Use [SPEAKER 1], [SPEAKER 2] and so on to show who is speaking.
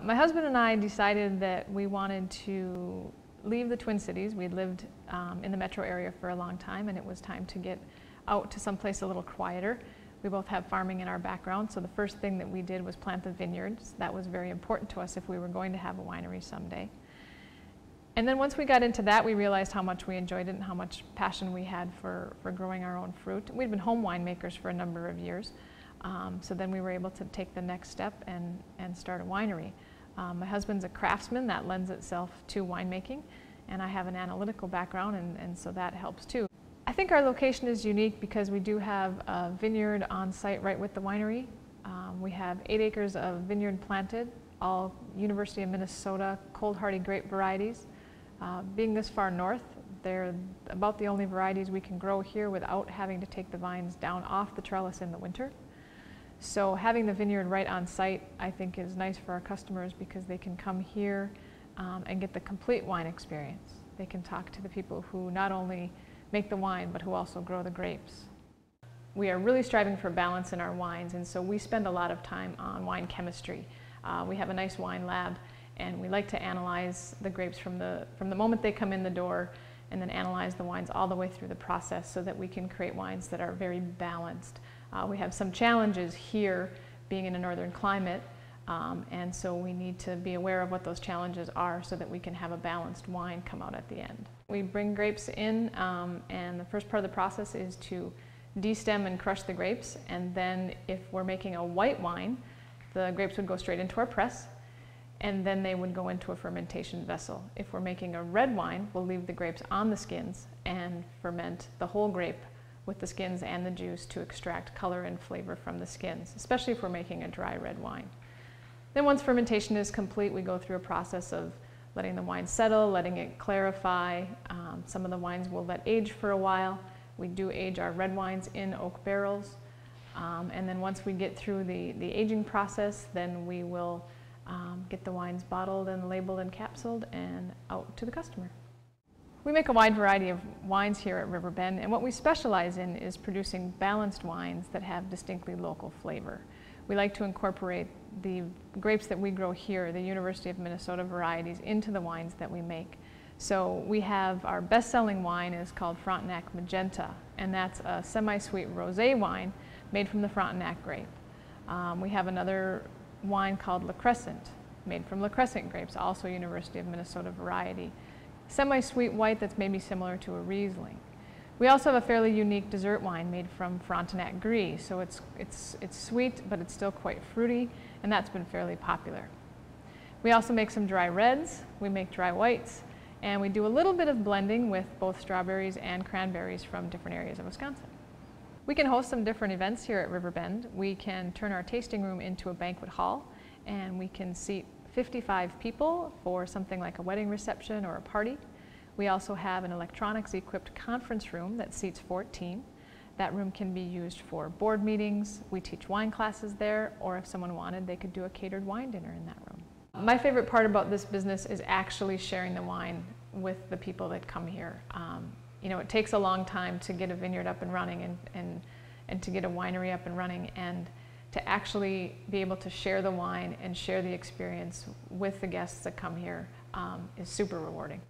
[SPEAKER 1] My husband and I decided that we wanted to leave the Twin Cities. We'd lived in the metro area for a long time, and it was time to get out to someplace a little quieter. We both have farming in our background, so the first thing that we did was plant the vineyards. That was very important to us if we were going to have a winery someday. And then once we got into that, we realized how much we enjoyed it and how much passion we had for growing our own fruit. We'd been home winemakers for a number of years. So then we were able to take the next step and start a winery. My husband's a craftsman. That lends itself to winemaking, and I have an analytical background, and so that helps too. I think our location is unique because we do have a vineyard on site right with the winery. We have 8 acres of vineyard planted, all University of Minnesota cold hardy grape varieties. Being this far north, they're about the only varieties we can grow here without having to take the vines down off the trellis in the winter. So having the vineyard right on site, I think, is nice for our customers because they can come here and get the complete wine experience. They can talk to the people who not only make the wine, but who also grow the grapes. We are really striving for balance in our wines, and so we spend a lot of time on wine chemistry. We have a nice wine lab, and we like to analyze the grapes from the moment they come in the door, and then analyze the wines all the way through the process so that we can create wines that are very balanced. We have some challenges here being in a northern climate, and so we need to be aware of what those challenges are so that we can have a balanced wine come out at the end. We bring grapes in, and the first part of the process is to destem and crush the grapes, and then if we're making a white wine, the grapes would go straight into our press, and then they would go into a fermentation vessel. If we're making a red wine, we'll leave the grapes on the skins and ferment the whole grape with the skins and the juice to extract color and flavor from the skins, especially if we're making a dry red wine. Then once fermentation is complete, we go through a process of letting the wine settle, letting it clarify. Some of the wines we'll let age for a while. We do age our red wines in oak barrels. And then once we get through the aging process, then we will get the wines bottled and labeled and capsuled and out to the customer. We make a wide variety of wines here at Riverbend, and what we specialize in is producing balanced wines that have distinctly local flavor. We like to incorporate the grapes that we grow here, the University of Minnesota varieties, into the wines that we make. So we have our best-selling wine is called Frontenac Magenta, and that's a semi-sweet rosé wine made from the Frontenac grape. We have another wine called La Crescent, made from La Crescent grapes, also University of Minnesota variety. Semi-sweet white that's maybe similar to a Riesling. We also have a fairly unique dessert wine made from Frontenac Gris, so it's sweet, but it's still quite fruity, and that's been fairly popular. We also make some dry reds, we make dry whites, and we do a little bit of blending with both strawberries and cranberries from different areas of Wisconsin. We can host some different events here at Riverbend. We can turn our tasting room into a banquet hall, and we can seat 55 people for something like a wedding reception or a party. We also have an electronics-equipped conference room that seats 14. That room can be used for board meetings. We teach wine classes there, or if someone wanted, they could do a catered wine dinner in that room. My favorite part about this business is actually sharing the wine with the people that come here. You know, it takes a long time to get a vineyard up and running and to get a winery up and running, and to actually be able to share the wine and share the experience with the guests that come here is super rewarding.